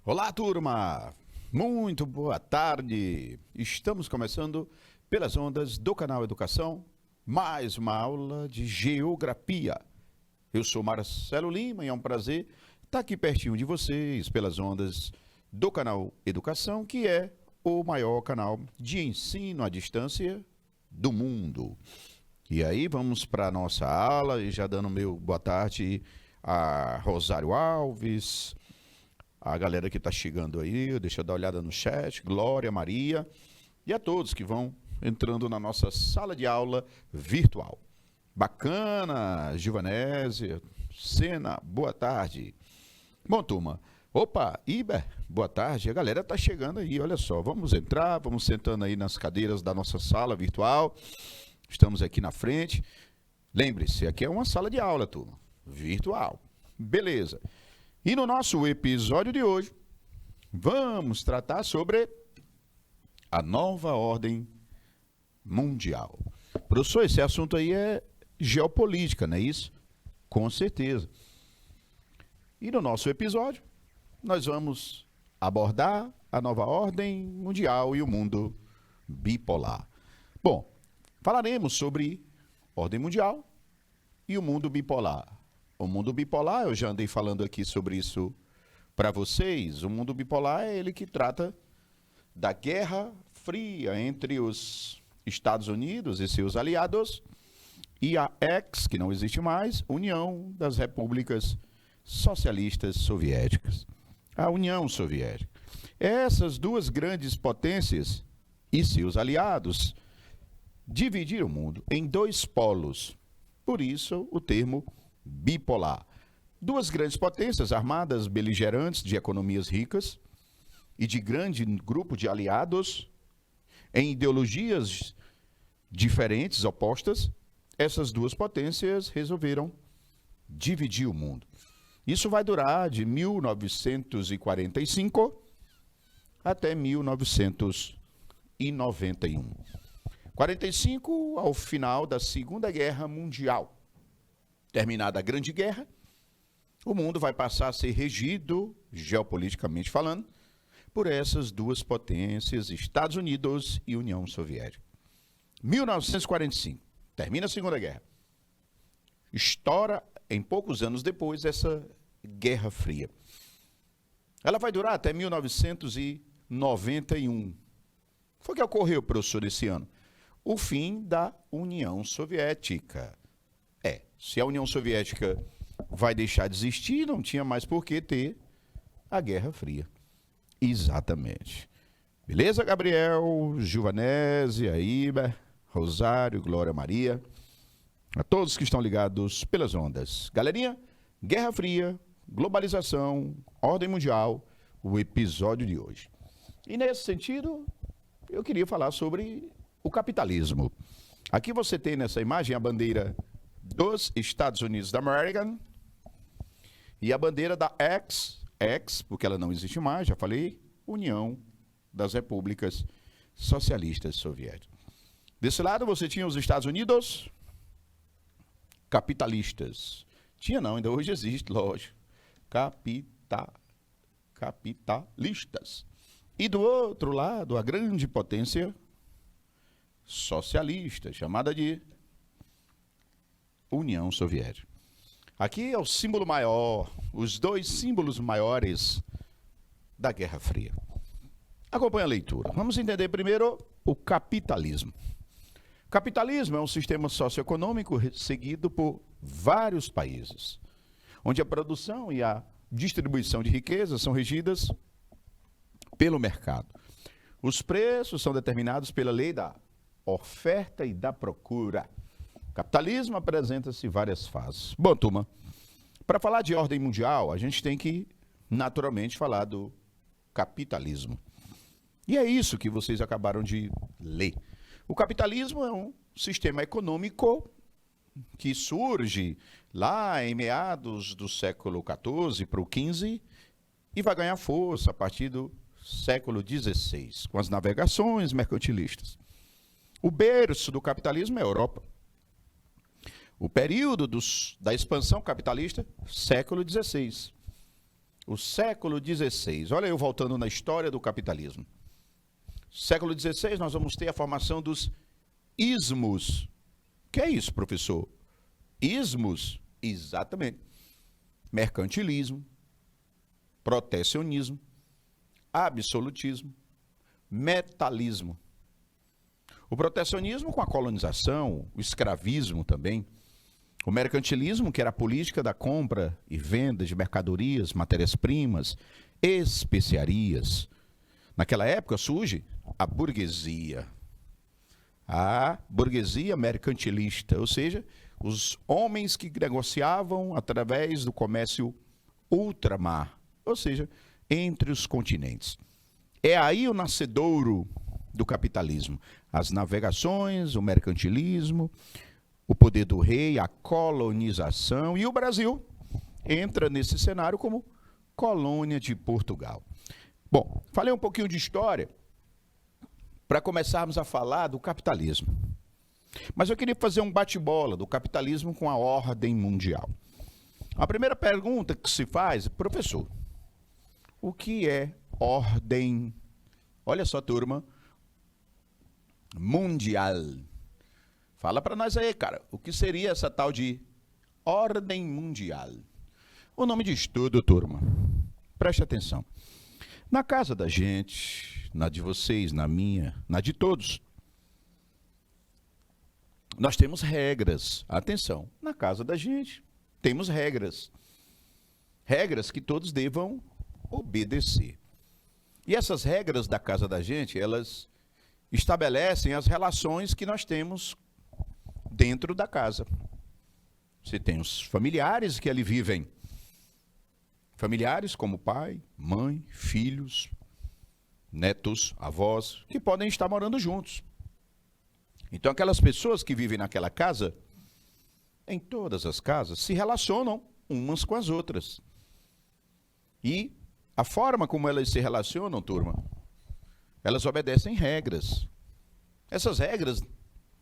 Olá, turma! Muito boa tarde! Estamos começando pelas ondas do canal Educação, mais uma aula de Geografia. Eu sou Marcelo Lima e é um prazer estar aqui pertinho de vocês pelas ondas do canal Educação, que é o maior canal de ensino à distância do mundo. E aí vamos para a nossa aula, e já dando meu boa tarde a Rosário Alves, a galera que está chegando aí, deixa eu dar uma olhada no chat, Glória, Maria, e a todos que vão entrando na nossa sala de aula virtual. Bacana, Givanésia, Sena, boa tarde. Bom, turma, opa, Iber, boa tarde, a galera está chegando aí, olha só, vamos entrar, vamos sentando aí nas cadeiras da nossa sala virtual, estamos aqui na frente. Lembre-se, aqui é uma sala de aula, turma, virtual, beleza. E no nosso episódio de hoje, vamos tratar sobre a nova ordem mundial. Professor, esse assunto aí é geopolítica, não é isso? Com certeza. E no nosso episódio, nós vamos abordar a nova ordem mundial e o mundo bipolar. Bom, falaremos sobre ordem mundial e o mundo bipolar. O mundo bipolar, eu já andei falando aqui sobre isso para vocês. O mundo bipolar é ele que trata da Guerra Fria entre os Estados Unidos e seus aliados e a que não existe mais, União das Repúblicas Socialistas Soviéticas. A União Soviética. Essas duas grandes potências e seus aliados dividiram o mundo em dois polos. Por isso, o termo bipolar. Duas grandes potências armadas beligerantes de economias ricas e de grande grupo de aliados em ideologias diferentes, opostas, essas duas potências resolveram dividir o mundo. Isso vai durar de 1945 até 1991. 45 ao final da Segunda Guerra Mundial. Terminada a Grande Guerra, o mundo vai passar a ser regido, geopoliticamente falando, por essas duas potências, Estados Unidos e União Soviética. 1945, termina a Segunda Guerra. Estoura, em poucos anos depois, essa Guerra Fria. Ela vai durar até 1991. O que foi que ocorreu, professor, esse ano? O fim da União Soviética. Se a União Soviética vai deixar de existir, não tinha mais por que ter a Guerra Fria. Exatamente. Beleza, Gabriel, Givanésia, Iber, Rosário, Glória, Maria, a todos que estão ligados pelas ondas. Galerinha, Guerra Fria, globalização, ordem mundial, o episódio de hoje. E nesse sentido, eu queria falar sobre o capitalismo. Aqui você tem nessa imagem a bandeira dos Estados Unidos da América e a bandeira da porque ela não existe mais, já falei, União das Repúblicas Socialistas Soviéticas. Desse lado você tinha os Estados Unidos capitalistas. Tinha não, ainda hoje existe, lógico. Capitalistas. E do outro lado, a grande potência socialista, chamada de União Soviética. Aqui é o símbolo maior, os dois símbolos maiores da Guerra Fria. Acompanhe a leitura. Vamos entender primeiro o capitalismo. Capitalismo é um sistema socioeconômico seguido por vários países, onde a produção e a distribuição de riqueza são regidas pelo mercado. Os preços são determinados pela lei da oferta e da procura. O capitalismo apresenta-se várias fases. Bom, turma, para falar de ordem mundial, a gente tem que, naturalmente, falar do capitalismo. E é isso que vocês acabaram de ler. O capitalismo é um sistema econômico que surge lá em meados do século XIV para o XV e vai ganhar força a partir do século XVI, com as navegações mercantilistas. O berço do capitalismo é a Europa. O período da expansão capitalista, século XVI. o século XVI. Olha eu voltando na história do capitalismo. Século XVI, nós vamos ter a formação dos ismos. O que é isso, professor? Ismos, exatamente. Mercantilismo, protecionismo, absolutismo, metalismo. O protecionismo com a colonização, o escravismo também, o mercantilismo, que era a política da compra e venda de mercadorias, matérias-primas, especiarias. Naquela época surge a burguesia mercantilista, ou seja, os homens que negociavam através do comércio ultramar, ou seja, entre os continentes. É aí o nascedouro do capitalismo. As navegações, o mercantilismo, o poder do rei, a colonização, e o Brasil entra nesse cenário como colônia de Portugal. Bom, falei um pouquinho de história para começarmos a falar do capitalismo. Mas eu queria fazer um bate-bola do capitalismo com a ordem mundial. A primeira pergunta que se faz, professor, o que é ordem? Olha só, turma, mundial. Fala para nós aí, cara, o que seria essa tal de ordem mundial? O nome diz tudo, turma. Preste atenção. Na casa da gente, na de vocês, na minha, na de todos, nós temos regras. Atenção, na casa da gente temos regras. Regras que todos devam obedecer. E essas regras da casa da gente, elas estabelecem as relações que nós temos dentro da casa. Você tem os familiares que ali vivem. Familiares como pai, mãe, filhos, netos, avós, que podem estar morando juntos. Então, aquelas pessoas que vivem naquela casa, em todas as casas, se relacionam umas com as outras. E a forma como elas se relacionam, turma, elas obedecem regras. Essas regras,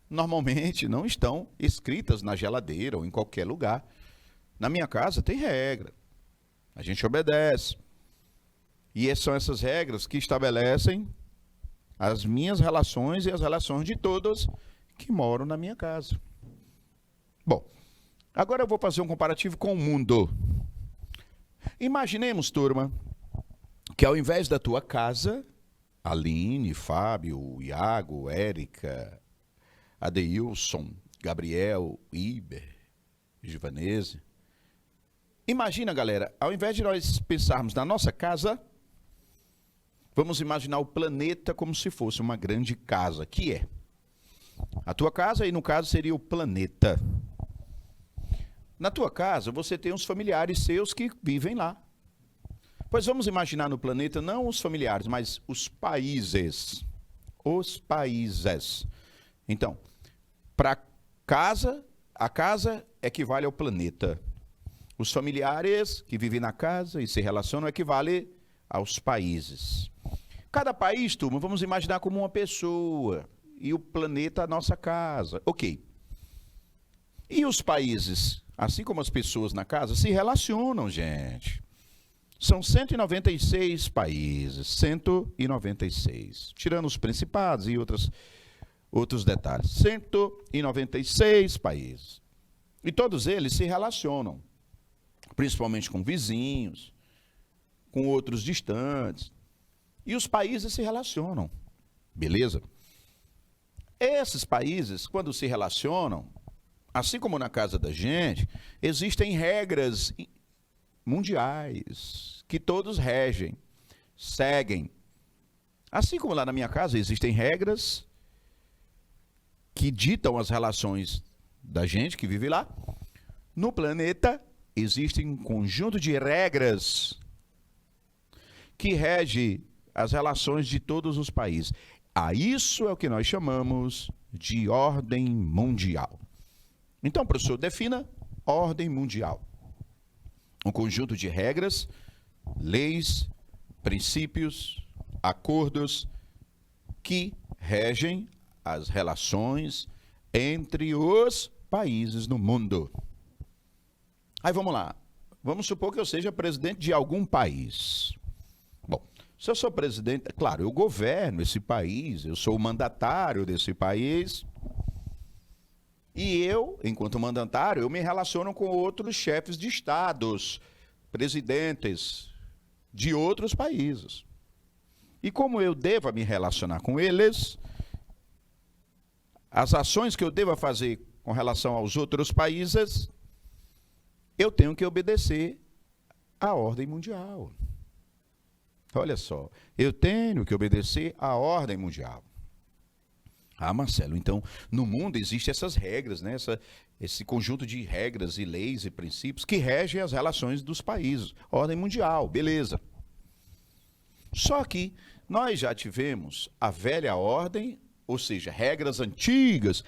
normalmente, não estão escritas na geladeira ou em qualquer lugar. Na minha casa tem regra. A gente obedece. E são essas regras que estabelecem as minhas relações e as relações de todos que moram na minha casa. Bom, agora eu vou fazer um comparativo com o mundo. Imaginemos, turma, que ao invés da tua casa, Aline, Fábio, Iago, Érica, Adeilson, Gabriel, Iber, Givanese. Imagina, galera, ao invés de nós pensarmos na nossa casa, vamos imaginar o planeta como se fosse uma grande casa, que é a tua casa, e no caso seria o planeta. Na tua casa, você tem os familiares seus que vivem lá. Pois vamos imaginar no planeta não os familiares, mas os países. Os países. Então, para casa, a casa equivale ao planeta. Os familiares que vivem na casa e se relacionam equivale aos países. Cada país, turma, vamos imaginar como uma pessoa. E o planeta a nossa casa. Ok. E os países, assim como as pessoas na casa, se relacionam, gente. São 196 países. 196. Tirando os principados e outros detalhes. 196 países. E todos eles se relacionam. Principalmente com vizinhos, com outros distantes. E os países se relacionam. Beleza? Esses países, quando se relacionam, assim como na casa da gente, existem regras mundiais que todos regem, seguem. Assim como lá na minha casa existem regras que ditam as relações da gente que vive lá, no planeta existe um conjunto de regras que rege as relações de todos os países. Isso é o que nós chamamos de ordem mundial. Então, professor, defina ordem mundial. Um conjunto de regras, leis, princípios, acordos que regem as relações entre os países no mundo. Aí vamos lá. Vamos supor que eu seja presidente de algum país. Bom, se eu sou presidente, claro, eu governo esse país, eu sou o mandatário desse país. E eu, enquanto mandatário, eu me relaciono com outros chefes de estados, presidentes de outros países. E como eu devo me relacionar com eles, as ações que eu devo fazer com relação aos outros países, eu tenho que obedecer à ordem mundial. Olha só, eu tenho que obedecer à ordem mundial. Ah, Marcelo, então no mundo existem essas regras, né? Esse conjunto de regras e leis e princípios que regem as relações dos países. Ordem mundial, beleza. Só que nós já tivemos a velha ordem, ou seja, regras antigas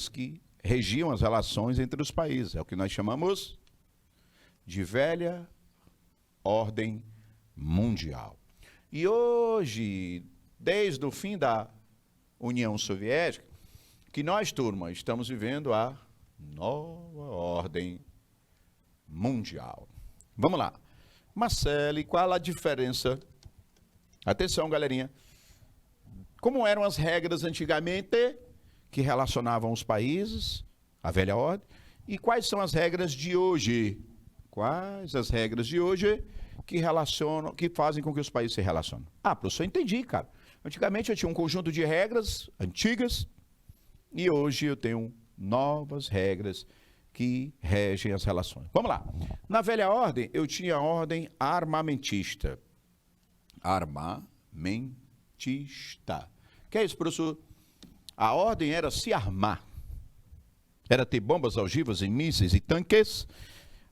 que regiam as relações entre os países. É o que nós chamamos de velha ordem mundial. E hoje, desde o fim da União Soviética, que nós, turma, estamos vivendo a nova ordem mundial. Vamos lá. Marcelo, qual a diferença? Atenção, galerinha. Como eram as regras antigamente que relacionavam os países, a velha ordem, e quais são as regras de hoje? Quais as regras de hoje que fazem com que os países se relacionem? Ah, professor, entendi, cara. Antigamente eu tinha um conjunto de regras antigas e hoje eu tenho novas regras que regem as relações. Vamos lá. Na velha ordem, eu tinha a ordem armamentista. Armamentista. Que é isso, professor? A ordem era se armar. Era ter bombas, ogivas e mísseis e tanques.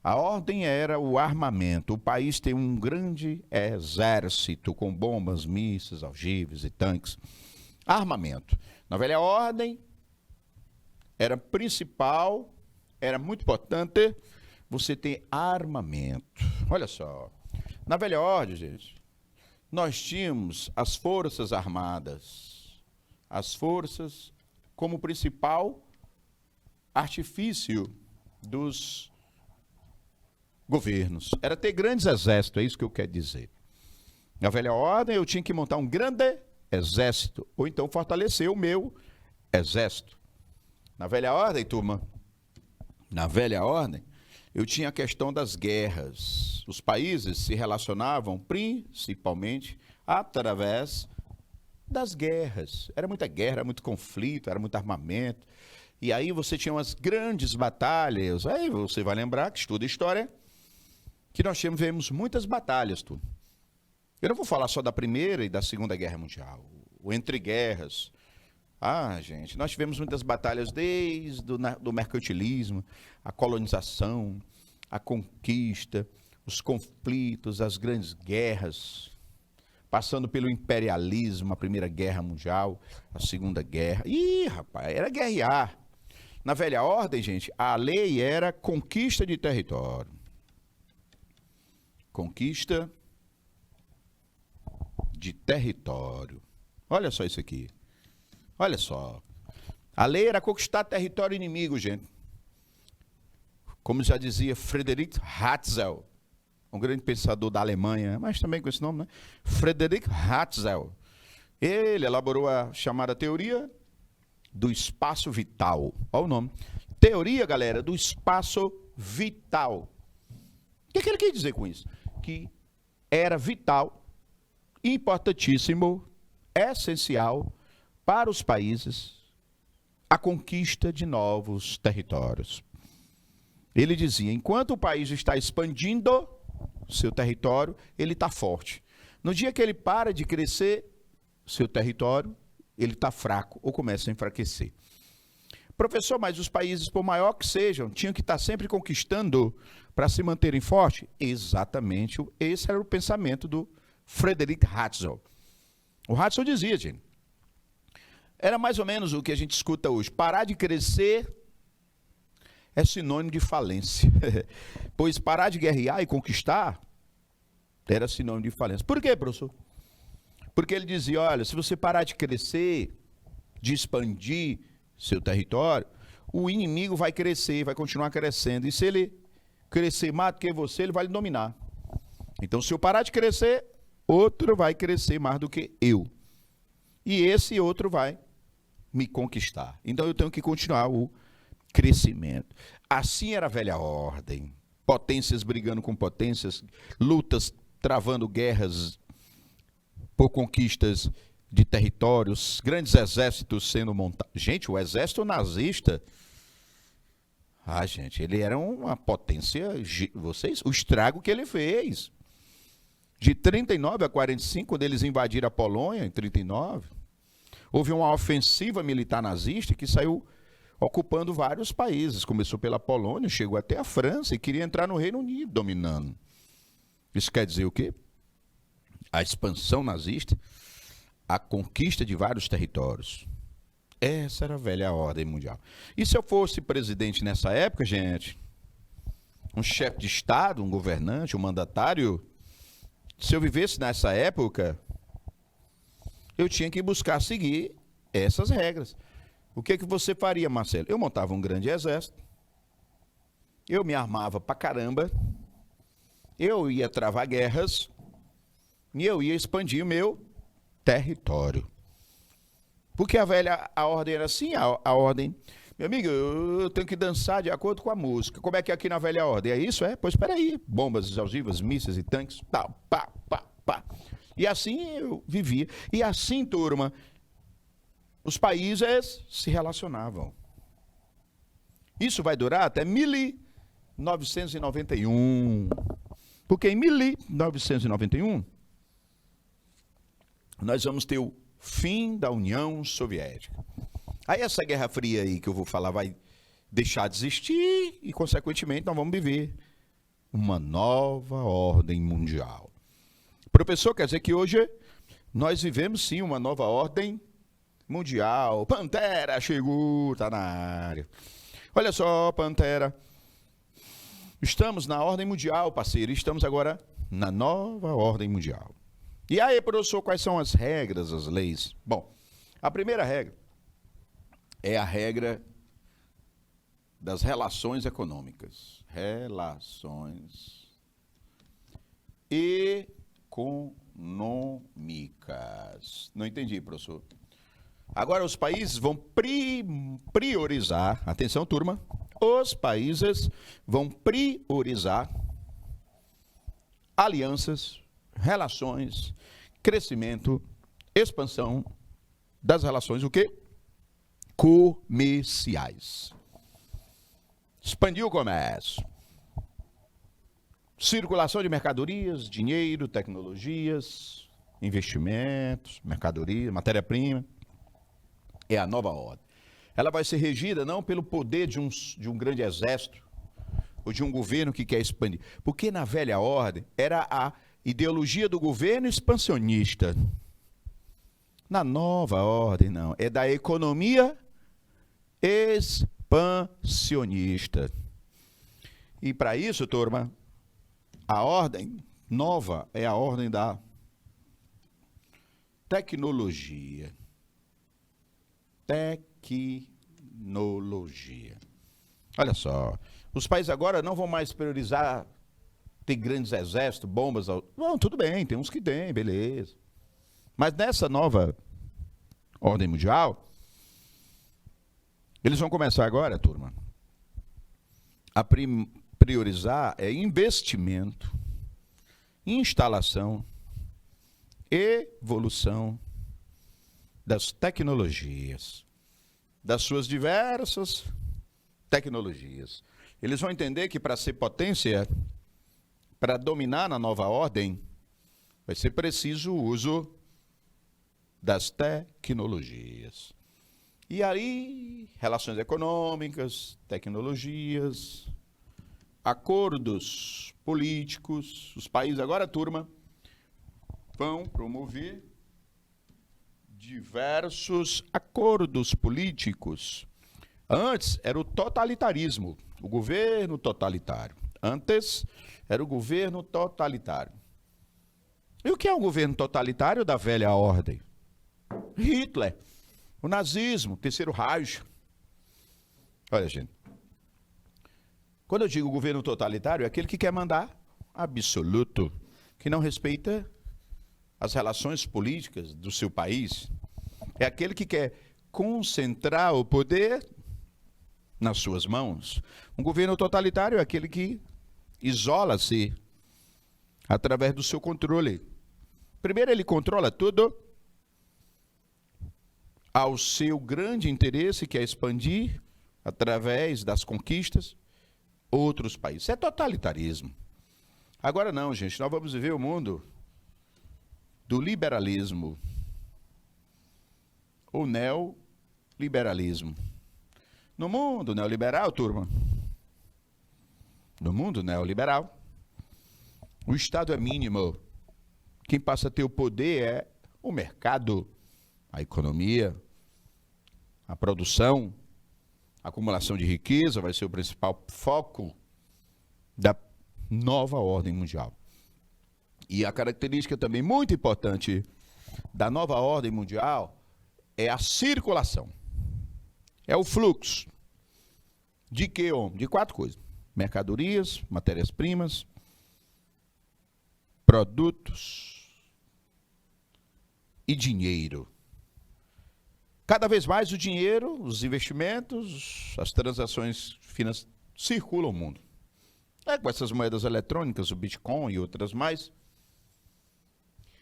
A ordem era o armamento. O país tem um grande exército com bombas, mísseis, ogivas e tanques. Armamento. Na velha ordem, era principal, era muito importante você ter armamento. Olha só. Na velha ordem, gente, nós tínhamos as forças armadas. As forças como principal artifício dos governos. Era ter grandes exércitos, é isso que eu quero dizer. Na velha ordem, eu tinha que montar um grande exército, ou então fortalecer o meu exército. Na velha ordem, turma, na velha ordem, eu tinha a questão das guerras. Os países se relacionavam principalmente através das guerras. Era muita guerra, era muito conflito, era muito armamento. E aí você tinha umas grandes batalhas. Aí você vai lembrar, que estuda história, que nós tivemos muitas batalhas, tudo. Eu não vou falar só da Primeira e da Segunda Guerra Mundial, o entre guerras. Ah, gente, nós tivemos muitas batalhas desde do mercantilismo, a colonização, a conquista, os conflitos, as grandes guerras, passando pelo imperialismo, a Primeira Guerra Mundial, a Segunda Guerra. Ih, rapaz, era guerrear. Na velha ordem, gente, a lei era conquista de território. Conquista de território. Olha só isso aqui. Olha só. A lei era conquistar território inimigo, gente. Como já dizia Friedrich Hatzel, um grande pensador da Alemanha, mas também com esse nome, né? Friedrich Hatzel. Ele elaborou a chamada teoria do espaço vital. Olha o nome. Teoria, galera, do espaço vital. O que ele quer dizer com isso? Que era vital, importantíssimo, essencial para os países a conquista de novos territórios. Ele dizia, enquanto o país está expandindo seu território, ele está forte. No dia que ele para de crescer seu território, ele está fraco ou começa a enfraquecer. Professor, mas os países, por maior que sejam, tinham que estar sempre conquistando para se manterem fortes? Exatamente, esse era o pensamento do Friedrich Hatzel. O Hatzel dizia, gente, era mais ou menos o que a gente escuta hoje. Parar de crescer é sinônimo de falência. Pois parar de guerrear e conquistar era sinônimo de falência. Por quê, professor? Porque ele dizia, olha, se você parar de crescer, de expandir seu território, o inimigo vai crescer, vai continuar crescendo. E se ele crescer mais do que você, ele vai lhe dominar. Então, se eu parar de crescer, outro vai crescer mais do que eu. E esse outro vai me conquistar. Então, eu tenho que continuar o crescimento. Assim era a velha ordem. Potências brigando com potências, lutas travando guerras por conquistas de territórios, grandes exércitos sendo montados. Gente, o exército nazista, gente, ele era uma potência, vocês, o estrago que ele fez. De 39 a 45, quando eles invadiram a Polônia, em 39, houve uma ofensiva militar nazista que saiu ocupando vários países. Começou pela Polônia, chegou até a França e queria entrar no Reino Unido, dominando. Isso quer dizer o quê? A expansão nazista, a conquista de vários territórios. Essa era a velha ordem mundial. E se eu fosse presidente nessa época, gente, um chefe de Estado, um governante, um mandatário, se eu vivesse nessa época, eu tinha que buscar seguir essas regras. O que você faria, Marcelo? Eu montava um grande exército, eu me armava pra caramba, eu ia travar guerras e eu ia expandir o meu território. Porque a ordem era assim, a ordem... Meu amigo, eu tenho que dançar de acordo com a música. Como é que é aqui na velha ordem? É isso? Pois espera aí. Bombas explosivas, mísseis e tanques, pá, pá, pá, pá. E assim eu vivia. E assim, turma, os países se relacionavam. Isso vai durar até 1991. Porque em 1991, nós vamos ter o fim da União Soviética. Aí essa Guerra Fria aí que eu vou falar vai deixar de existir e, consequentemente, nós vamos viver uma nova ordem mundial. Professor, quer dizer que hoje nós vivemos, sim, uma nova ordem mundial. Pantera chegou, tá na área. Olha só, Pantera. Estamos na ordem mundial, parceiro. Estamos agora na nova ordem mundial. E aí, professor, quais são as regras, as leis? Bom, a primeira regra é a regra das relações econômicas. Relações econômicas. Não entendi, professor. Agora os países vão priorizar, atenção, turma, os países vão priorizar alianças, relações, crescimento, expansão das relações, o quê? Comerciais. Expandir o comércio. Circulação de mercadorias, dinheiro, tecnologias, investimentos, mercadoria, matéria-prima. É a nova ordem. Ela vai ser regida não pelo poder de um grande exército ou de um governo que quer expandir. Porque na velha ordem era a ideologia do governo expansionista. Na nova ordem, não. É da economia expansionista. E para isso, turma, a ordem nova é a ordem da tecnologia. Tecnologia. Olha só, os países agora não vão mais priorizar ter grandes exércitos, bombas. Não, tudo bem, tem uns que tem, beleza. Mas nessa nova ordem mundial, eles vão começar agora, turma, a priorizar investimento, instalação, evolução das tecnologias, das suas diversas tecnologias. Eles vão entender que para ser potência, para dominar na nova ordem, vai ser preciso o uso das tecnologias. E aí, relações econômicas, tecnologias, acordos políticos, os países agora, turma, vão promover diversos acordos políticos. Antes era o totalitarismo, o governo totalitário. Antes era o governo totalitário. E o que é o governo totalitário da velha ordem? Hitler, o nazismo, o Terceiro Reich. Olha, gente, Quando eu digo governo totalitário, é aquele que quer mandar absoluto, que não respeita as relações políticas do seu país. É aquele que quer concentrar o poder nas suas mãos. Um governo totalitário é aquele que isola-se através do seu controle. Primeiro, ele controla tudo ao seu grande interesse, que é expandir, através das conquistas, outros países. Isso é totalitarismo. Agora não, gente, nós vamos viver o mundo do liberalismo, ou neoliberalismo. No mundo neoliberal, turma, no mundo neoliberal, o Estado é mínimo. Quem passa a ter o poder é o mercado, a economia, a produção, a acumulação de riqueza vai ser o principal foco da nova ordem mundial. E a característica também muito importante da nova ordem mundial é a circulação. É o fluxo. De quê, homem? De 4 coisas. Mercadorias, matérias-primas, produtos e dinheiro. Cada vez mais o dinheiro, os investimentos, as transações financeiras circulam o mundo. Com essas moedas eletrônicas, o Bitcoin e outras mais.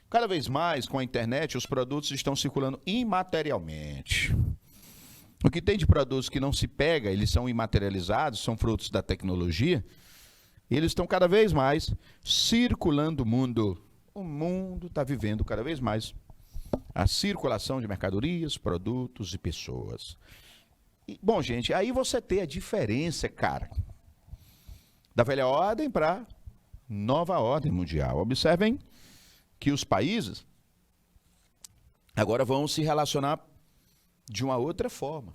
Cada vez mais, com a internet, os produtos estão circulando imaterialmente. O que tem de produtos que não se pega, eles são imaterializados, são frutos da tecnologia, e eles estão cada vez mais circulando o mundo. O mundo está vivendo cada vez mais a circulação de mercadorias, produtos e pessoas. Bom, gente, aí você tem a diferença, cara, da velha ordem para nova ordem mundial. Observem que os países agora vão se relacionar de uma outra forma.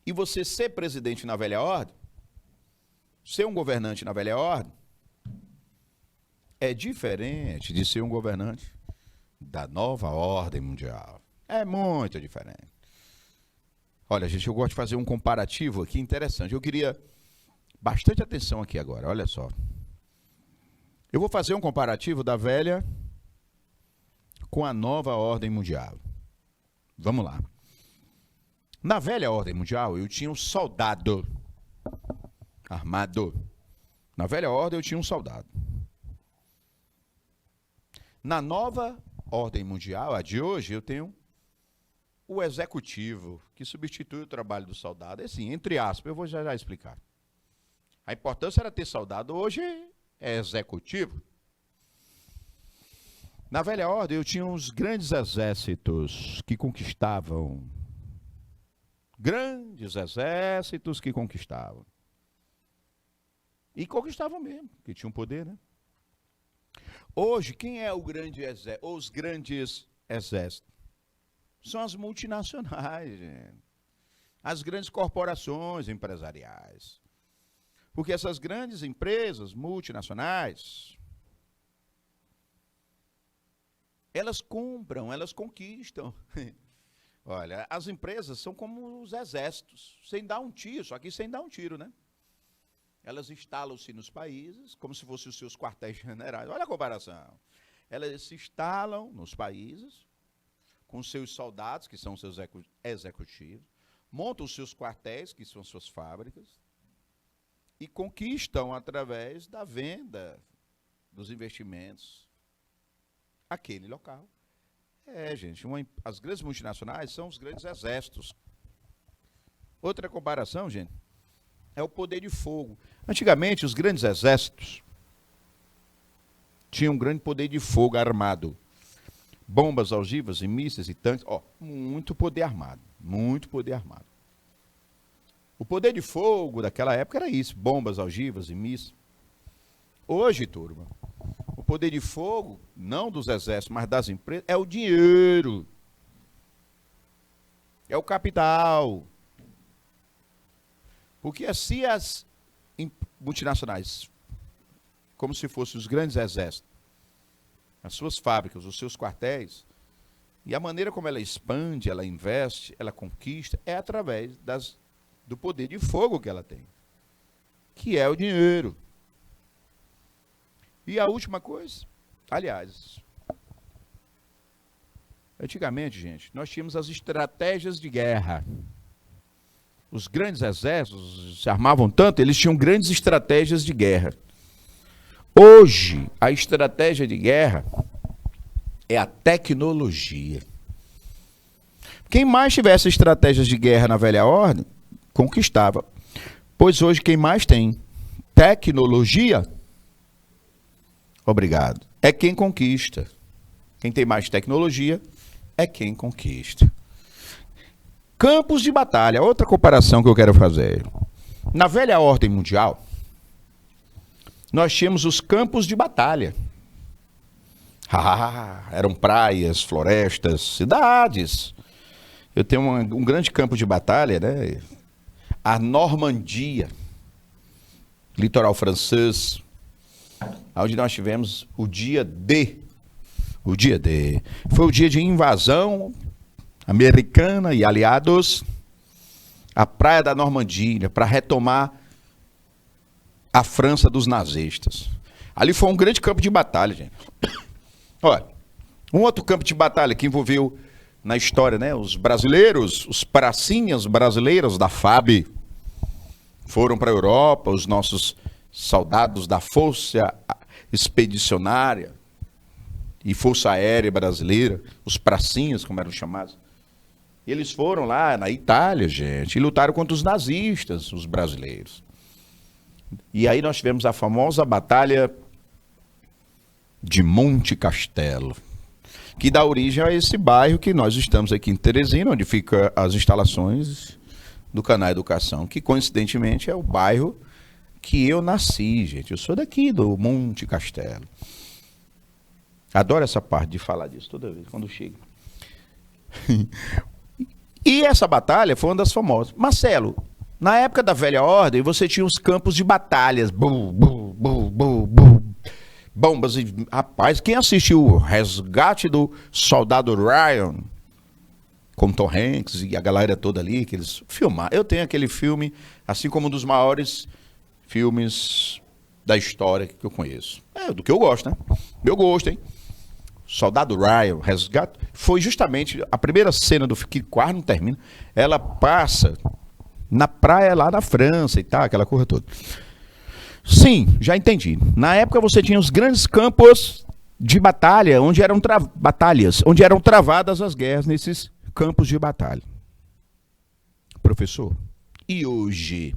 E você ser presidente na velha ordem, ser um governante na velha ordem, é diferente de ser um governante da nova ordem mundial. É muito diferente. Olha, gente, eu gosto de fazer um comparativo aqui interessante. Eu queria bastante atenção aqui agora, olha só. Eu vou fazer um comparativo da velha com a nova ordem mundial. Vamos lá. Na velha ordem mundial, eu tinha um soldado armado. Na velha ordem, eu tinha um soldado. Na nova ordem mundial, a de hoje, eu tenho o executivo, que substitui o trabalho do soldado. É assim, entre aspas, eu vou já explicar. A importância era ter soldado, hoje é executivo. Na velha ordem, eu tinha uns grandes exércitos que conquistavam. Grandes exércitos que conquistavam. E conquistavam mesmo, porque tinham poder, né? Hoje, quem é o grande exército? Os grandes exércitos? São as multinacionais, gente. As grandes corporações empresariais. Porque essas grandes empresas multinacionais, elas compram, elas conquistam. Olha, as empresas são como os exércitos, sem dar um tiro, só que sem dar um tiro, né? Elas instalam-se nos países, como se fossem os seus quartéis generais. Olha a comparação. Elas se instalam nos países, com seus soldados, que são seus executivos, montam os seus quartéis, que são suas fábricas, e conquistam através da venda dos investimentos aquele local. Gente, as grandes multinacionais são os grandes exércitos. Outra comparação, gente, é o poder de fogo. Antigamente, os grandes exércitos tinham um grande poder de fogo armado. Bombas, ogivas e mísseis e tanques. Muito poder armado. Muito poder armado. O poder de fogo daquela época era isso. Bombas, ogivas e mísseis. Hoje, turma, o poder de fogo, não dos exércitos, mas das empresas, é o dinheiro. É o capital. Porque assim as multinacionais, como se fossem os grandes exércitos, as suas fábricas, os seus quartéis, e a maneira como ela expande, ela investe, ela conquista, é através do poder de fogo que ela tem. que é o dinheiro. E a última coisa, aliás, antigamente, gente, nós tínhamos as estratégias de guerra. Os grandes exércitos se armavam tanto, eles tinham grandes estratégias de guerra. Hoje, a estratégia de guerra é a tecnologia. Quem mais tivesse estratégias de guerra na velha ordem, conquistava. Pois hoje quem mais tem tecnologia, obrigado, é quem conquista. Quem tem mais tecnologia é quem conquista. Campos de batalha, outra comparação que eu quero fazer. Na velha ordem mundial, nós tínhamos os campos de batalha. Eram praias, florestas, cidades. Eu tenho um grande campo de batalha, né? A Normandia, litoral francês, onde nós tivemos o dia D. O dia D. Foi o dia de invasão americana e aliados à praia da Normandia, para retomar a França dos nazistas. Ali foi um grande campo de batalha, gente. Olha, um outro campo de batalha que envolveu na história, né? Os brasileiros, os pracinhas brasileiros da FAB foram para a Europa, os nossos soldados da Força Expedicionária e Força Aérea Brasileira, os pracinhas, como eram chamados. Eles foram lá na Itália, gente, e lutaram contra os nazistas, os brasileiros. E aí nós tivemos a famosa Batalha de Monte Castelo, que dá origem a esse bairro que nós estamos aqui em Teresina, onde ficam as instalações do Canal Educação, que coincidentemente é o bairro que eu nasci, gente. Eu sou daqui, do Monte Castelo. Adoro essa parte de falar disso toda vez, quando chego. E essa batalha foi uma das famosas. Marcelo, na época da velha ordem, você tinha os campos de batalhas. Bombas e... Rapaz, quem assistiu o Resgate do Soldado Ryan, com Tom Hanks e a galera toda ali, que eles filmaram. Eu tenho aquele filme, assim como um dos maiores filmes da história que eu conheço. É, do que eu gosto, né? Meu gosto, hein? Soldado Ryan, Resgate, foi justamente a primeira cena do filme, que quase não termina. Ela passa na praia lá na França e tal, aquela coisa toda. Sim, já entendi. Na época você tinha os grandes campos de batalha, onde eram onde eram travadas as guerras nesses campos de batalha. Professor, e hoje?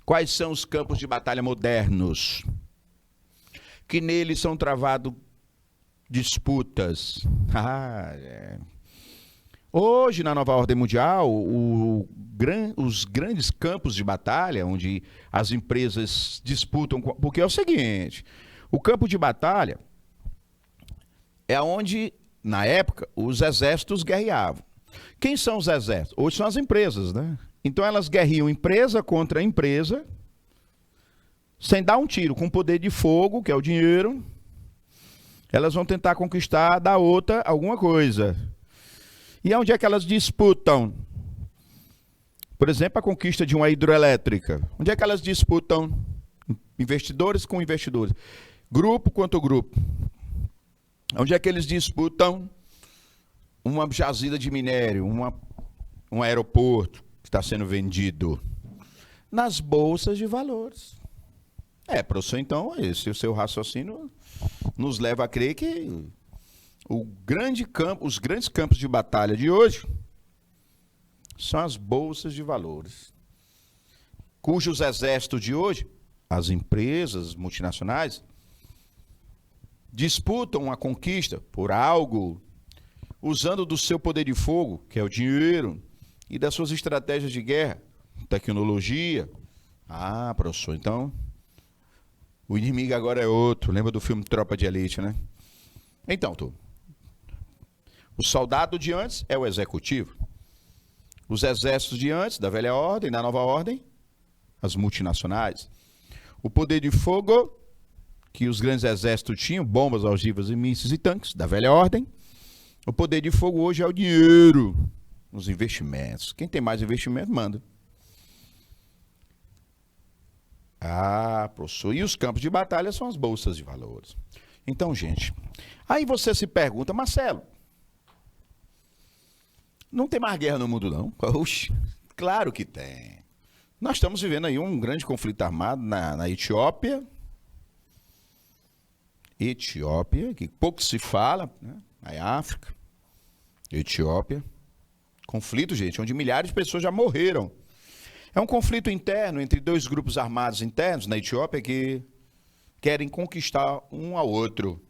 Quais são os campos de batalha modernos? Que neles são travados disputas. Hoje, na nova ordem mundial, os grandes campos de batalha, onde as empresas disputam, porque é o seguinte, o campo de batalha é onde, na época, os exércitos guerreavam. Quem são os exércitos? Hoje são as empresas, né? Então elas guerriam empresa contra empresa, sem dar um tiro, com poder de fogo, que é o dinheiro. Elas vão tentar conquistar da outra alguma coisa. E onde é que elas disputam? Por exemplo, a conquista de uma hidroelétrica. Onde é que elas disputam? Investidores com investidores. Grupo contra grupo. Onde é que eles disputam uma jazida de minério, um aeroporto que está sendo vendido? Nas bolsas de valores. Professor, então, esse o seu raciocínio nos leva a crer que os grandes campos de batalha de hoje são as bolsas de valores, cujos exércitos de hoje, as empresas multinacionais, disputam a conquista por algo, usando do seu poder de fogo, que é o dinheiro, e das suas estratégias de guerra, tecnologia. Professor, então o inimigo agora é outro. Lembra do filme Tropa de Elite, né? Então, o soldado de antes é o executivo. Os exércitos de antes, da velha ordem, da nova ordem, as multinacionais. O poder de fogo, que os grandes exércitos tinham, bombas, ogivas e mísseis e tanques, da velha ordem. O poder de fogo hoje é o dinheiro, os investimentos. Quem tem mais investimento, manda. Ah, professor, e os campos de batalha são as bolsas de valores. Então, gente, aí você se pergunta, Marcelo, não tem mais guerra no mundo, não? Oxe, claro que tem. Nós estamos vivendo aí um grande conflito armado na Etiópia. Etiópia, que pouco se fala, né? Aí África, Etiópia. Conflito, gente, onde milhares de pessoas já morreram. É um conflito interno entre dois grupos armados internos na Etiópia que querem conquistar um ao outro.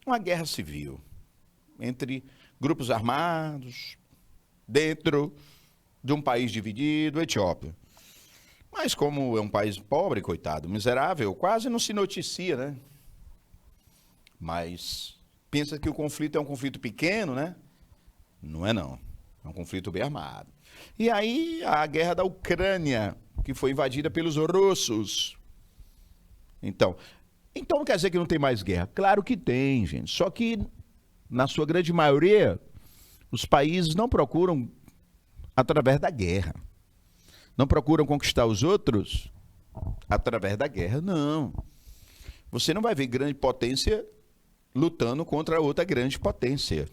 Uma guerra civil entre grupos armados dentro de um país dividido, a Etiópia. Mas como é um país pobre, coitado, miserável, quase não se noticia, né? Mas pensa que o conflito é um conflito pequeno, né? Não é não. É um conflito bem armado. E aí a guerra da Ucrânia, que foi invadida pelos russos. Então não quer dizer que não tem mais guerra. Claro que tem, gente. Só que, na sua grande maioria, os países não procuram através da guerra. Não procuram conquistar os outros através da guerra, não. Você não vai ver grande potência lutando contra outra grande potência.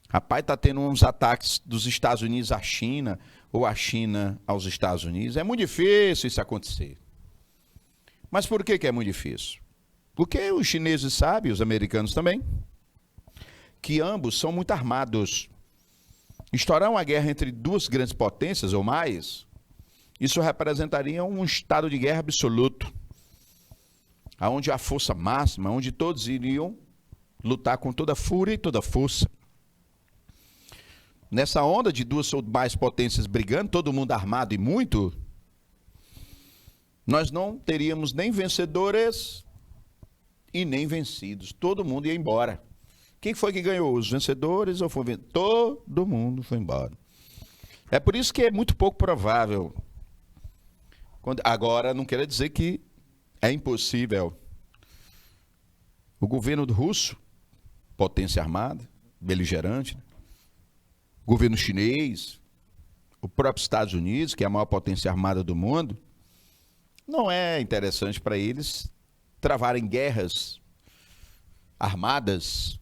Rapaz, está tendo uns ataques dos Estados Unidos à China, ou a China aos Estados Unidos. É muito difícil isso acontecer. Mas por que é muito difícil? Porque os chineses sabem, os americanos também, que ambos são muito armados. Estourar uma guerra entre duas grandes potências ou mais, isso representaria um estado de guerra absoluto, onde a força máxima, onde todos iriam lutar com toda a fúria e toda a força. Nessa onda de duas ou mais potências brigando, todo mundo armado e muito, nós não teríamos nem vencedores e nem vencidos. Todo mundo ia embora. Quem foi que ganhou? Os vencedores ou foi vencido? Todo mundo foi embora. É por isso que é muito pouco provável. Agora, não quer dizer que é impossível. O governo russo, potência armada, beligerante, o governo chinês, o próprio Estados Unidos, que é a maior potência armada do mundo, não é interessante para eles travarem guerras armadas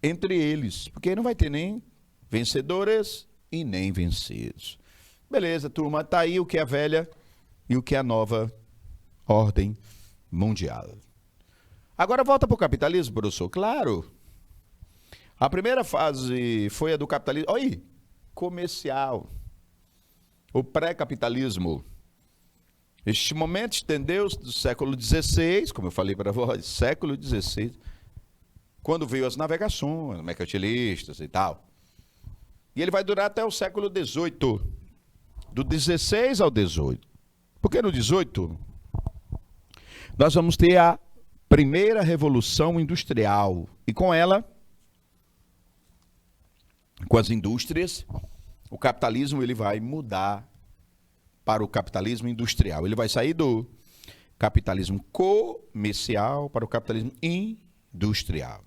entre eles, porque não vai ter nem vencedores e nem vencidos. Beleza, turma, tá aí o que é a velha e o que é a nova ordem mundial. Agora volta para o capitalismo, professor. Claro. A primeira fase foi a do capitalismo, olha aí, comercial. O pré-capitalismo. Este momento estendeu-se do século XVI, como eu falei para vós, século XVI, quando veio as navegações, mercantilistas e tal. E ele vai durar até o século XVIII, do XVI ao XVIII. Porque no XVIII, nós vamos ter a primeira revolução industrial. E com ela, com as indústrias, o capitalismo ele vai mudar para o capitalismo industrial. Ele vai sair do capitalismo comercial para o capitalismo industrial.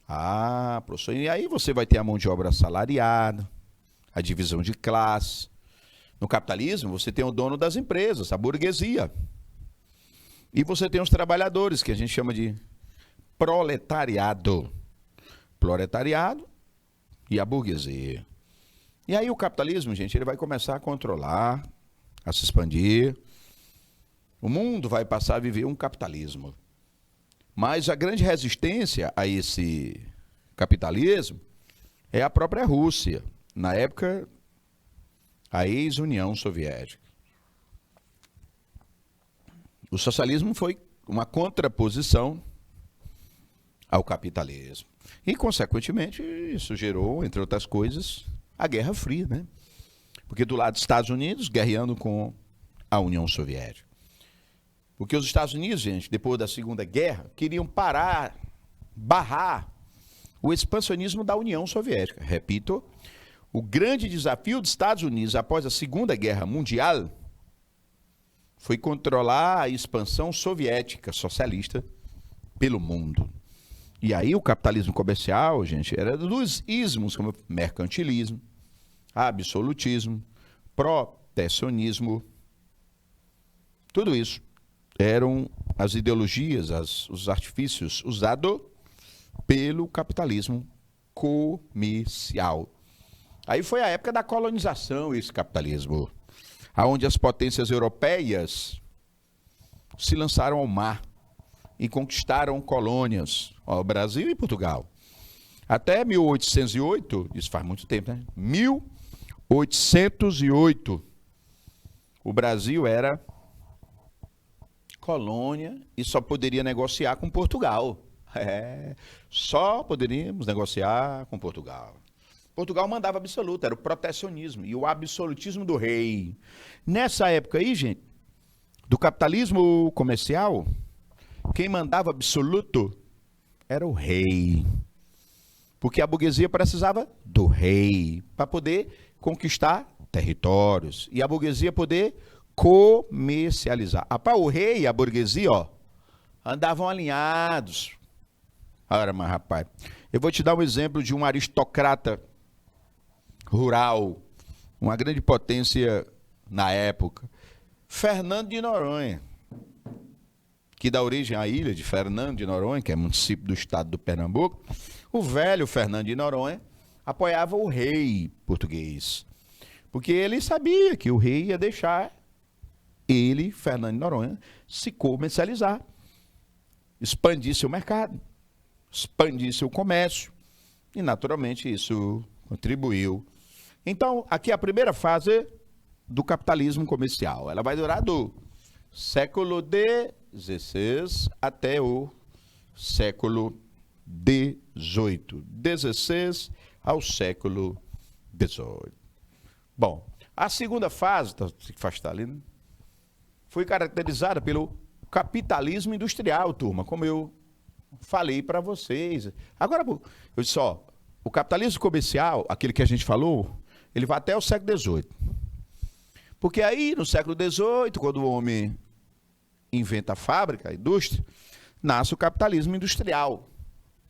Ah, professor, e aí você vai ter a mão de obra assalariada, a divisão de classe. No capitalismo, você tem o dono das empresas, a burguesia. E você tem os trabalhadores, que a gente chama de proletariado. Proletariado e a burguesia. E aí o capitalismo, gente, ele vai começar a controlar, a se expandir. O mundo vai passar a viver um capitalismo. Mas a grande resistência a esse capitalismo é a própria Rússia. Na época, a ex-União Soviética. O socialismo foi uma contraposição ao capitalismo. E, consequentemente, isso gerou, entre outras coisas, a Guerra Fria, né? Porque do lado dos Estados Unidos, guerreando com a União Soviética. Porque os Estados Unidos, gente, depois da Segunda Guerra, queriam barrar o expansionismo da União Soviética. Repito, o grande desafio dos Estados Unidos após a Segunda Guerra Mundial foi controlar a expansão soviética, socialista, pelo mundo. E aí o capitalismo comercial, gente, era dos ismos, como mercantilismo, absolutismo, protecionismo. Tudo isso eram as ideologias, os artifícios usados pelo capitalismo comercial. Aí foi a época da colonização, esse capitalismo, onde as potências europeias se lançaram ao mar e conquistaram colônias, ó, Brasil e Portugal. Até 1808, isso faz muito tempo, né? 1808, o Brasil era colônia e só poderia negociar com Portugal. Só poderíamos negociar com Portugal. Portugal mandava absoluto, era o protecionismo e o absolutismo do rei. Nessa época aí, gente, do capitalismo comercial, quem mandava absoluto era o rei. Porque a burguesia precisava do rei para poder conquistar territórios e a burguesia poder comercializar. O rei e a burguesia, ó, andavam alinhados. Ora, mas rapaz, eu vou te dar um exemplo de um aristocrata rural, uma grande potência na época, Fernando de Noronha, que dá origem à ilha de Fernando de Noronha, que é município do estado do Pernambuco. O velho Fernando de Noronha apoiava o rei português, porque ele sabia que o rei ia deixar ele, Fernando de Noronha, se comercializar, expandir seu mercado, expandir seu comércio, e naturalmente isso contribuiu. Então, aqui é a primeira fase do capitalismo comercial. Ela vai durar do século XVI até o século XVIII. XVI ao século XVIII. Bom, a segunda fase, se afastar ali, né, foi caracterizada pelo capitalismo industrial, turma, como eu falei para vocês. Agora, eu disse, ó, o capitalismo comercial, aquele que a gente falou, ele vai até o século XVIII. Porque aí, no século XVIII, quando o homem inventa a fábrica, a indústria, nasce o capitalismo industrial.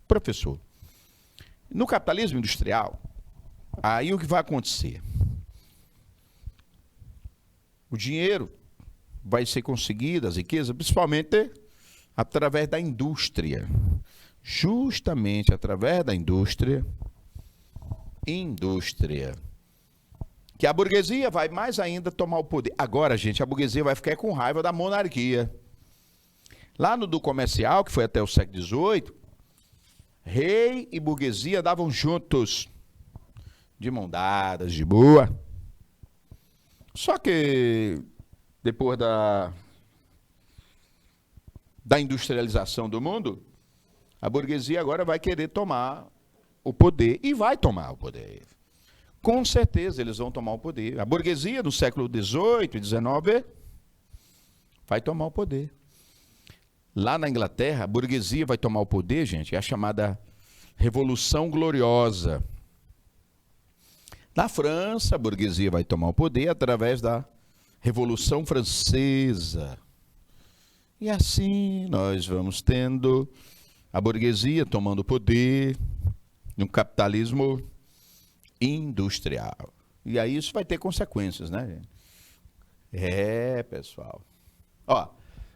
Professor, no capitalismo industrial, aí o que vai acontecer? O dinheiro vai ser conseguido, as riquezas, principalmente através da indústria. Justamente através da indústria, que a burguesia vai mais ainda tomar o poder. Agora, gente, a burguesia vai ficar com raiva da monarquia. Lá no do comercial, que foi até o século XVIII, rei e burguesia andavam juntos, de mão dadas, de boa. Só que depois da industrialização do mundo, a burguesia agora vai querer tomar o poder, e vai tomar o poder. Com certeza eles vão tomar o poder. A burguesia no século XVIII e XIX vai tomar o poder. Lá na Inglaterra, a burguesia vai tomar o poder, gente, é a chamada Revolução Gloriosa. Na França, a burguesia vai tomar o poder através da Revolução Francesa. E assim nós vamos tendo a burguesia tomando o poder no capitalismo industrial. E aí isso vai ter consequências, né? Pessoal. Ó,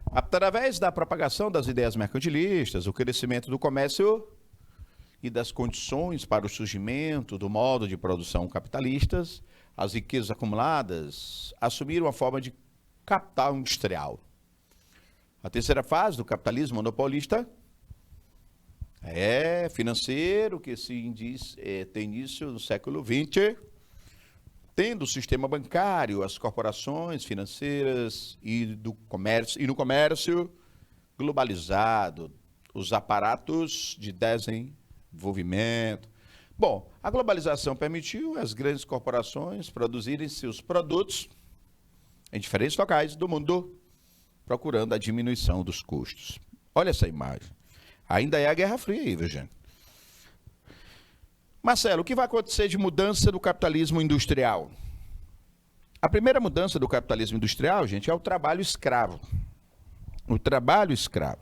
através da propagação das ideias mercantilistas, o crescimento do comércio e das condições para o surgimento do modo de produção capitalistas, as riquezas acumuladas assumiram a forma de capital industrial. A terceira fase do capitalismo monopolista financeiro, que tem início no século XX, tendo o sistema bancário, as corporações financeiras e no comércio globalizado, os aparatos de desenvolvimento. Bom, a globalização permitiu às grandes corporações produzirem seus produtos em diferentes locais do mundo, procurando a diminuição dos custos. Olha essa imagem. Ainda é a Guerra Fria aí, viu, gente? Marcelo, o que vai acontecer de mudança do capitalismo industrial? A primeira mudança do capitalismo industrial, gente, é o trabalho escravo. O trabalho escravo.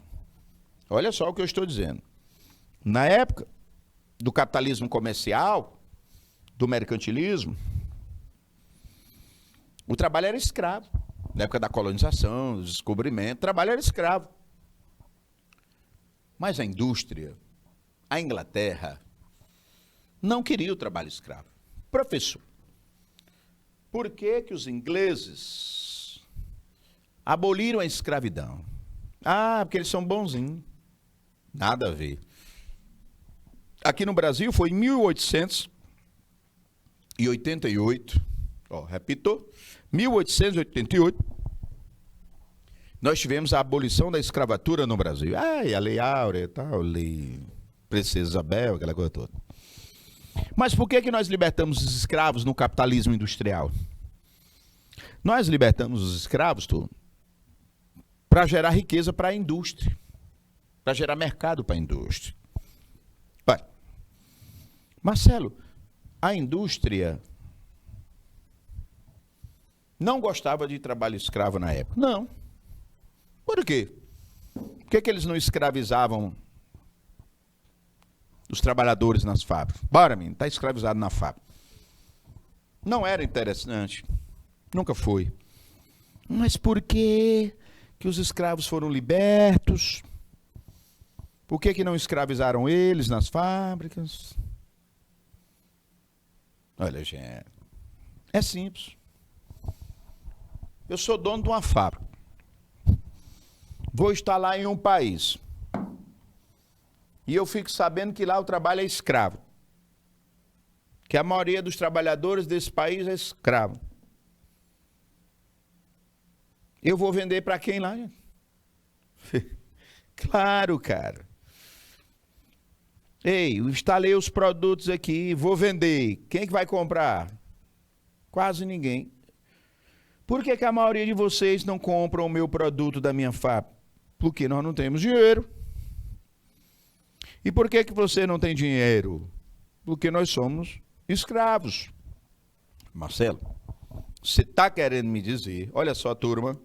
Olha só o que eu estou dizendo. Na época do capitalismo comercial, do mercantilismo, o trabalho era escravo. Na época da colonização, do descobrimento, o trabalho era escravo. Mas a indústria, a Inglaterra, não queria o trabalho escravo. Professor, por que que os ingleses aboliram a escravidão? Ah, porque eles são bonzinhos. Nada a ver. Aqui no Brasil foi em 1888, repito, 1888, nós tivemos a abolição da escravatura no Brasil. E a Lei Áurea e tal, Lei Princesa Isabel, aquela coisa toda. Mas por que que nós libertamos os escravos no capitalismo industrial? Nós libertamos os escravos para gerar riqueza para a indústria, para gerar mercado para a indústria. Vai. Marcelo, a indústria não gostava de trabalho escravo na época. Não. Por quê? Por que que eles não escravizavam os trabalhadores nas fábricas? Bora, menino, está escravizado na fábrica. Não era interessante. Nunca foi. Mas por que que os escravos foram libertos? Por que que não escravizaram eles nas fábricas? Olha, gente, é simples. Eu sou dono de uma fábrica. Vou instalar em um país. E eu fico sabendo que lá o trabalho é escravo. Que a maioria dos trabalhadores desse país é escravo. Eu vou vender para quem lá? Claro, cara. Ei, eu instalei os produtos aqui, vou vender. Quem que vai comprar? Quase ninguém. Por que que a maioria de vocês não compram o meu produto da minha fábrica? Porque nós não temos dinheiro. E por que que você não tem dinheiro? Porque nós somos escravos. Marcelo, você está querendo me dizer, olha só, turma,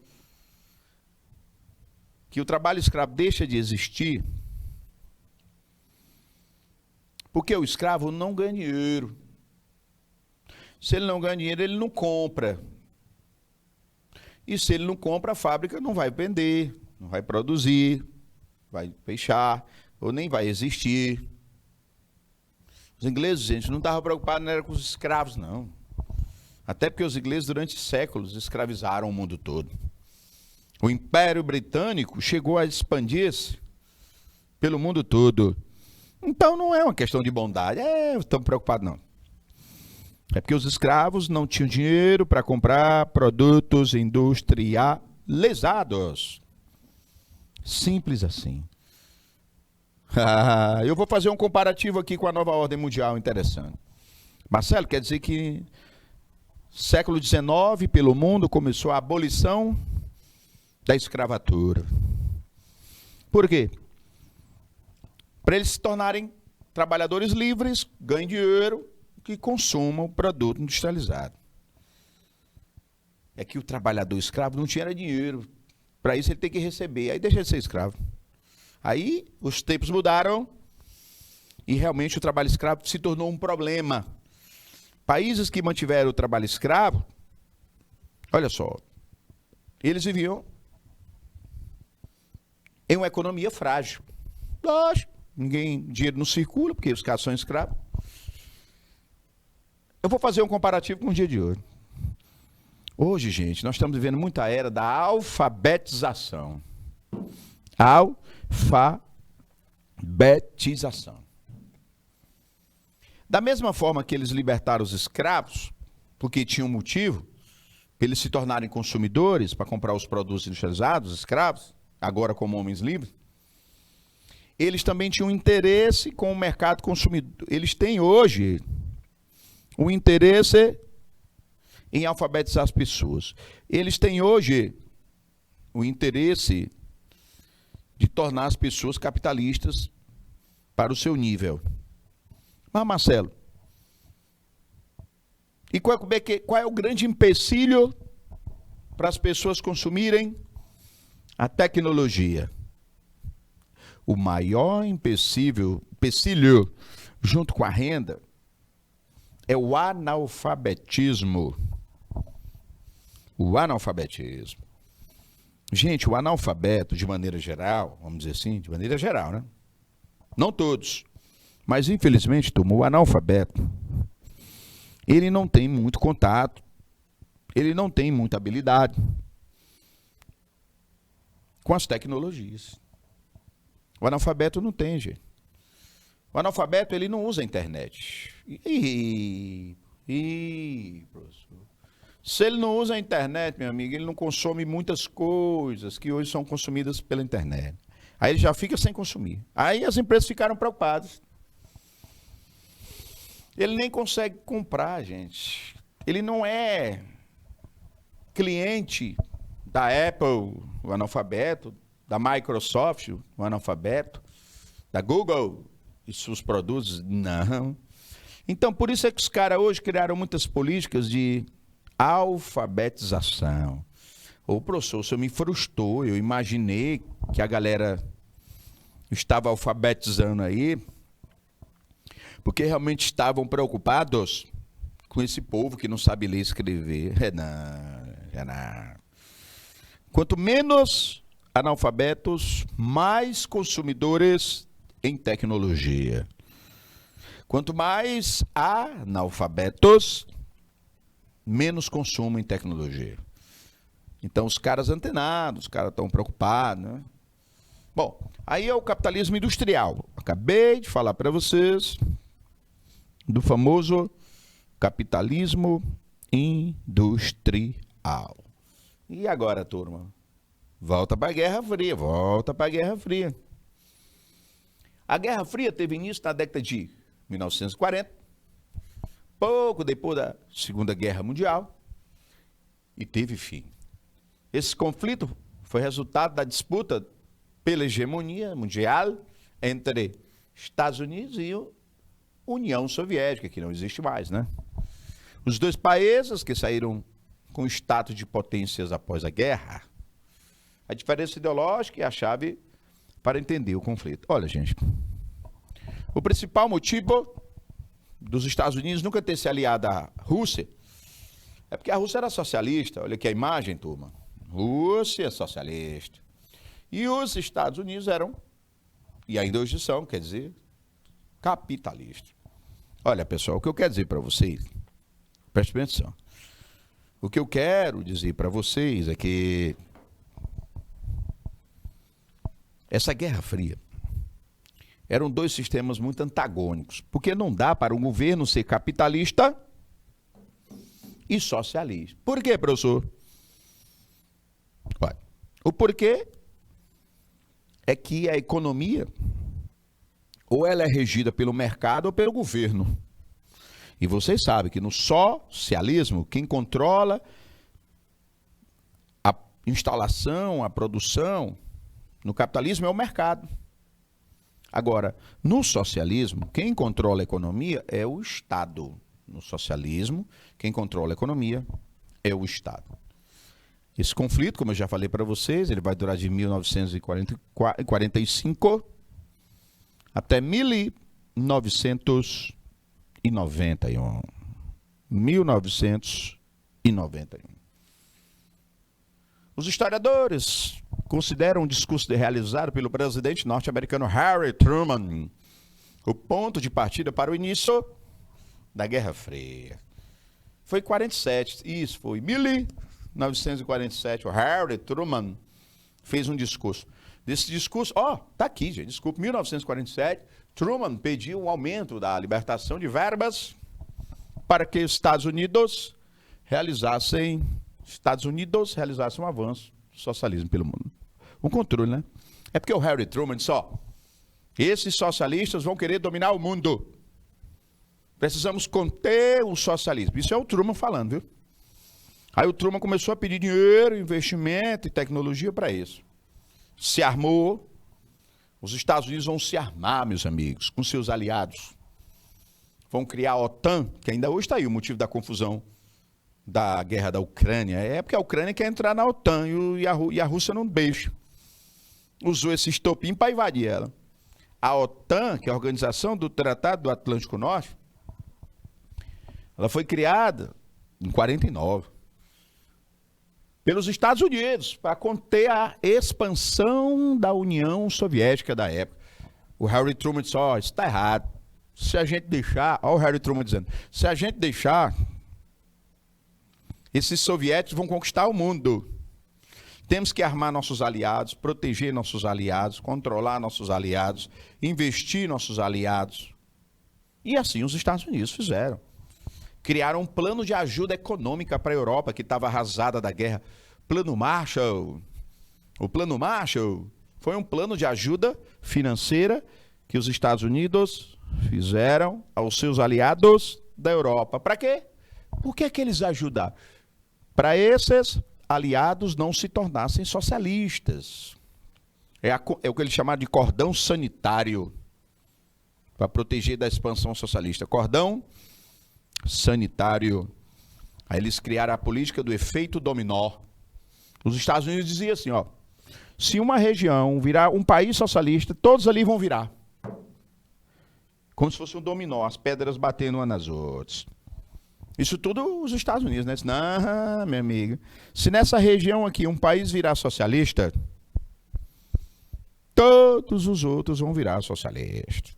que o trabalho escravo deixa de existir porque o escravo não ganha dinheiro. Se ele não ganha dinheiro, ele não compra. E se ele não compra, a fábrica não vai vender, não vai produzir, vai fechar, ou nem vai existir. Os ingleses, gente, não estavam preocupados, não era com os escravos, não. Até porque os ingleses, durante séculos, escravizaram o mundo todo. O Império Britânico chegou a expandir-se pelo mundo todo. Então não é uma questão de bondade, estamos preocupados, não. É porque os escravos não tinham dinheiro para comprar produtos industrializados. Simples assim. Eu vou fazer um comparativo aqui com a nova ordem mundial interessante. Marcelo, quer dizer que século XIX, pelo mundo, começou a abolição da escravatura. Por quê? Para eles se tornarem trabalhadores livres, ganhem dinheiro, que consumam o produto industrializado. É que o trabalhador escravo não tinha dinheiro. Para isso ele tem que receber. Aí deixa de ser escravo. Aí os tempos mudaram e realmente o trabalho escravo se tornou um problema. Países que mantiveram o trabalho escravo, olha só, eles viviam em uma economia frágil. Lógico, dinheiro não circula porque os caras são escravos. Eu vou fazer um comparativo com o dia de hoje. Hoje, gente, nós estamos vivendo muita era da alfabetização. Alfabetização. Da mesma forma que eles libertaram os escravos, porque tinham motivo, para eles se tornarem consumidores, para comprar os produtos industrializados, os escravos, agora como homens livres, eles também tinham interesse com o mercado consumidor. Eles têm hoje o interesse em alfabetizar as pessoas. Eles têm hoje o interesse de tornar as pessoas capitalistas para o seu nível. Mas, Marcelo, e qual é o grande empecilho para as pessoas consumirem a tecnologia? O maior empecilho, junto com a renda, é o analfabetismo. o analfabetismo. Gente, o analfabeto, de maneira geral, vamos dizer assim, de maneira geral, né? Não todos, mas infelizmente, turma, o analfabeto, ele não tem muito contato, ele não tem muita habilidade com as tecnologias. O analfabeto não tem, gente. O analfabeto, ele não usa a internet. Professor. Se ele não usa a internet, meu amigo, ele não consome muitas coisas que hoje são consumidas pela internet. Aí ele já fica sem consumir. Aí as empresas ficaram preocupadas. Ele nem consegue comprar, gente. Ele não é cliente da Apple, o analfabeto, da Microsoft, o analfabeto, da Google e seus produtos, não. Então, por isso é que os caras hoje criaram muitas políticas de alfabetização. Ô, professor, o senhor me frustrou, eu imaginei que a galera estava alfabetizando aí, porque realmente estavam preocupados com esse povo que não sabe ler e escrever. Não. Quanto menos analfabetos, mais consumidores em tecnologia. Quanto mais analfabetos, menos consumo em tecnologia. Então, os caras antenados, os caras estão preocupados, né? Bom, aí é o capitalismo industrial. Acabei de falar para vocês do famoso capitalismo industrial. E agora, turma? Volta para a Guerra Fria, A Guerra Fria teve início na década de 1940, pouco depois da Segunda Guerra Mundial, e teve fim. Esse conflito foi resultado da disputa pela hegemonia mundial entre Estados Unidos e União Soviética, que não existe mais, né? Os dois países que saíram com status de potências após a guerra. A diferença ideológica é a chave para entender o conflito. Olha, gente, o principal motivo dos Estados Unidos nunca ter se aliado à Rússia é porque a Rússia era socialista. Olha aqui a imagem, turma. Rússia socialista. E os Estados Unidos eram, e ainda hoje são, quer dizer, capitalistas. Olha, pessoal, o que eu quero dizer para vocês, preste atenção. O que eu quero dizer para vocês é que essa Guerra Fria eram dois sistemas muito antagônicos, porque não dá para um governo ser capitalista e socialista. Por quê, professor? Olha, o porquê é que a economia ou ela é regida pelo mercado ou pelo governo. E vocês sabem que no socialismo, quem controla a instalação, a produção, no capitalismo é o mercado. Agora, no socialismo, quem controla a economia é o Estado. No socialismo, quem controla a economia é o Estado. Esse conflito, como eu já falei para vocês, ele vai durar de 1945 até 1991. 1991. Os historiadores consideram o discurso realizado pelo presidente norte-americano Harry Truman o ponto de partida para o início da Guerra Fria. Foi 47, isso foi 1947, o Harry Truman fez um discurso. Desse discurso, tá aqui, gente, desculpa, 1947, Truman pediu um aumento da libertação de verbas para que os Estados Unidos realizassem um avanço do socialismo pelo mundo. Um controle, né? É porque o Harry Truman disse, esses socialistas vão querer dominar o mundo. Precisamos conter o socialismo. Isso é o Truman falando, viu? Aí o Truman começou a pedir dinheiro, investimento e tecnologia para isso. Se armou. Os Estados Unidos vão se armar, meus amigos, com seus aliados. Vão criar a OTAN, que ainda hoje está aí o motivo da confusão da guerra da Ucrânia. É porque a Ucrânia quer entrar na OTAN e a Rússia não deixa. Usou esse estopim para invadir ela. A OTAN, que é a Organização do Tratado do Atlântico Norte, ela foi criada em 49. pelos Estados Unidos para conter a expansão da União Soviética da época. O Harry Truman disse, ó, isso está errado. Se a gente deixar, ó o Harry Truman dizendo, se a gente deixar, esses soviéticos vão conquistar o mundo. Temos que armar nossos aliados, proteger nossos aliados, controlar nossos aliados, investir nossos aliados. E assim os Estados Unidos fizeram. Criaram um plano de ajuda econômica para a Europa, que estava arrasada da guerra. Plano Marshall. O Plano Marshall foi um plano de ajuda financeira que os Estados Unidos fizeram aos seus aliados da Europa. Para quê? Por que eles ajudaram? Para esses aliados não se tornassem socialistas. É o que eles chamaram de cordão sanitário, para proteger da expansão socialista. Cordão sanitário. Aí eles criaram a política do efeito dominó. Os Estados Unidos diziam assim, ó, se uma região virar um país socialista, todos ali vão virar. Como se fosse um dominó, as pedras batendo umas nas outras. Isso tudo os Estados Unidos, né? Não, meu amigo, se nessa região aqui um país virar socialista, todos os outros vão virar socialistas.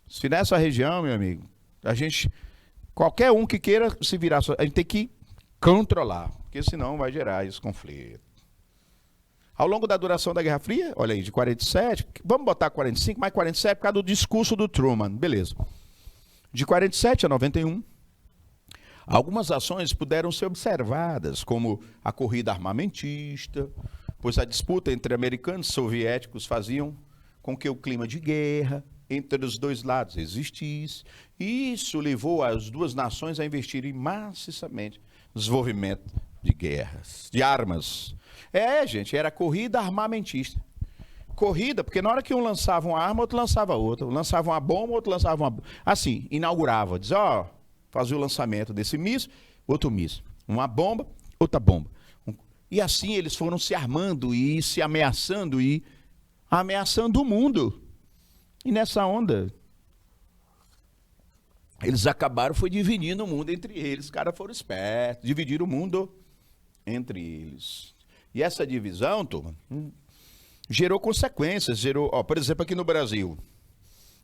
Se nessa região, meu amigo, qualquer um que queira se virar, a gente tem que controlar, porque senão vai gerar esse conflito. Ao longo da duração da Guerra Fria, olha aí, de 47, vamos botar 45, mais 47 por causa do discurso do Truman, beleza. De 47 a 91, algumas ações puderam ser observadas, como a corrida armamentista, pois a disputa entre americanos e soviéticos faziam com que o clima de guerra entre os dois lados existisse. Isso levou as duas nações a investirem maciçamente no desenvolvimento de guerras, de armas. Gente, era corrida armamentista. Corrida, porque na hora que um lançava uma arma, outro lançava outra. Um lançava uma bomba, outro lançava uma... Assim, inaugurava. Dizia, ó, fazia o lançamento desse míssil, outro míssil. Uma bomba, outra bomba. E assim eles foram se armando e se ameaçando e ameaçando o mundo. E nessa onda, eles acabaram foi dividindo o mundo entre eles. Os caras foram espertos, dividiram o mundo entre eles. E essa divisão, turma, gerou consequências. Por exemplo, aqui no Brasil,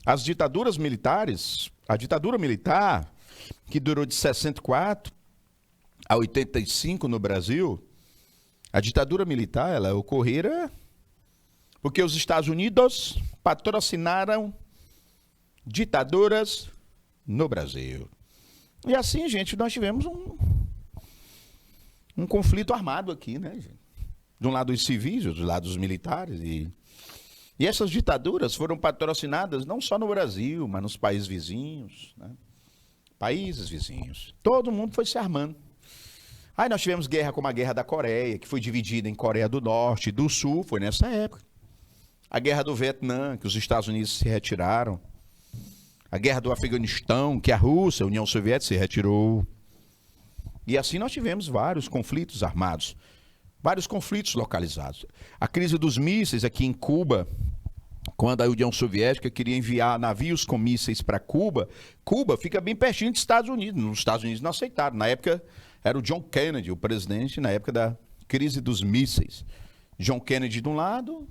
as ditaduras militares, a ditadura militar, que durou de 64 a 85 no Brasil, a ditadura militar, ela ocorrera porque os Estados Unidos patrocinaram ditaduras no Brasil. E assim, gente, nós tivemos um conflito armado aqui, né, gente? De um lado os civis, do lado os militares. E essas ditaduras foram patrocinadas não só no Brasil, mas nos países vizinhos, né? Países vizinhos. Todo mundo foi se armando. Aí nós tivemos guerra como a Guerra da Coreia, que foi dividida em Coreia do Norte e do Sul, foi nessa época. A Guerra do Vietnã, que os Estados Unidos se retiraram. A Guerra do Afeganistão, que a Rússia, a União Soviética, se retirou. E assim nós tivemos vários conflitos armados, vários conflitos localizados. A crise dos mísseis aqui em Cuba, quando a União Soviética queria enviar navios com mísseis para Cuba, Cuba fica bem pertinho dos Estados Unidos. Os Estados Unidos não aceitaram. Na época era o John Kennedy, o presidente, na época da crise dos mísseis. John Kennedy de um lado,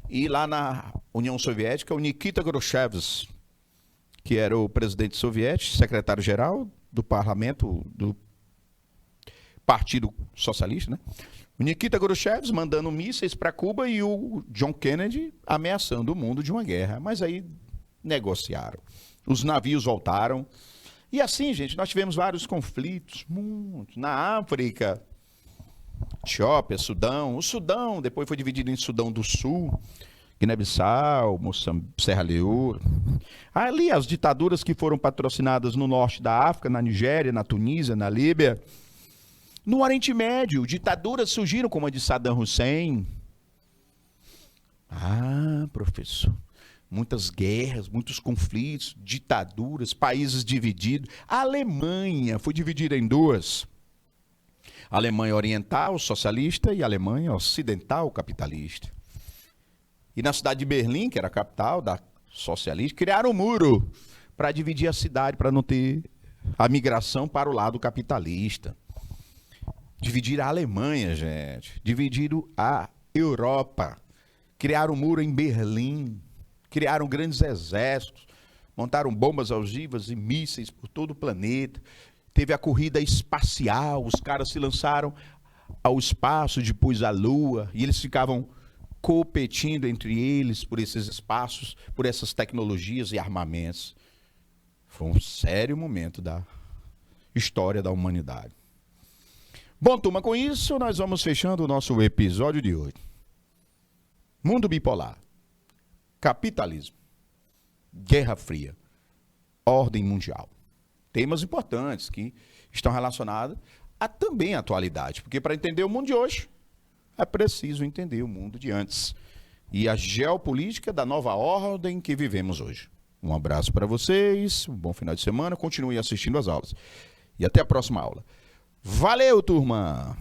e lá na União Soviética, o Nikita Khrushchev, que era o presidente soviético, secretário-geral do parlamento do Partido Socialista, né? O Nikita Khrushchev mandando mísseis para Cuba e o John Kennedy ameaçando o mundo de uma guerra. Mas aí negociaram. Os navios voltaram. E assim, gente, nós tivemos vários conflitos, muitos. Na África, Etiópia, Sudão. O Sudão depois foi dividido em Sudão do Sul, Guiné-Bissau, Moçambique, Serra Leoa. Ali as ditaduras que foram patrocinadas no norte da África, na Nigéria, na Tunísia, na Líbia. No Oriente Médio, ditaduras surgiram como a de Saddam Hussein. Professor, muitas guerras, muitos conflitos, ditaduras, países divididos. A Alemanha foi dividida em duas. A Alemanha Oriental, socialista, e a Alemanha Ocidental, capitalista. E na cidade de Berlim, que era a capital da socialista, criaram um muro para dividir a cidade, para não ter a migração para o lado capitalista. Dividiram a Alemanha, gente. Dividiram a Europa. Criaram um muro em Berlim. Criaram grandes exércitos. Montaram bombas ogivas e mísseis por todo o planeta. Teve a corrida espacial. Os caras se lançaram ao espaço, depois à Lua. E eles ficavam competindo entre eles por esses espaços, por essas tecnologias e armamentos. Foi um sério momento da história da humanidade. Bom, turma, com isso nós vamos fechando o nosso episódio de hoje. Mundo bipolar, capitalismo, Guerra Fria, ordem mundial. Temas importantes que estão relacionados a também a atualidade, porque para entender o mundo de hoje é preciso entender o mundo de antes e a geopolítica da nova ordem que vivemos hoje. Um abraço para vocês, um bom final de semana, continuem assistindo as aulas e até a próxima aula. Valeu, turma!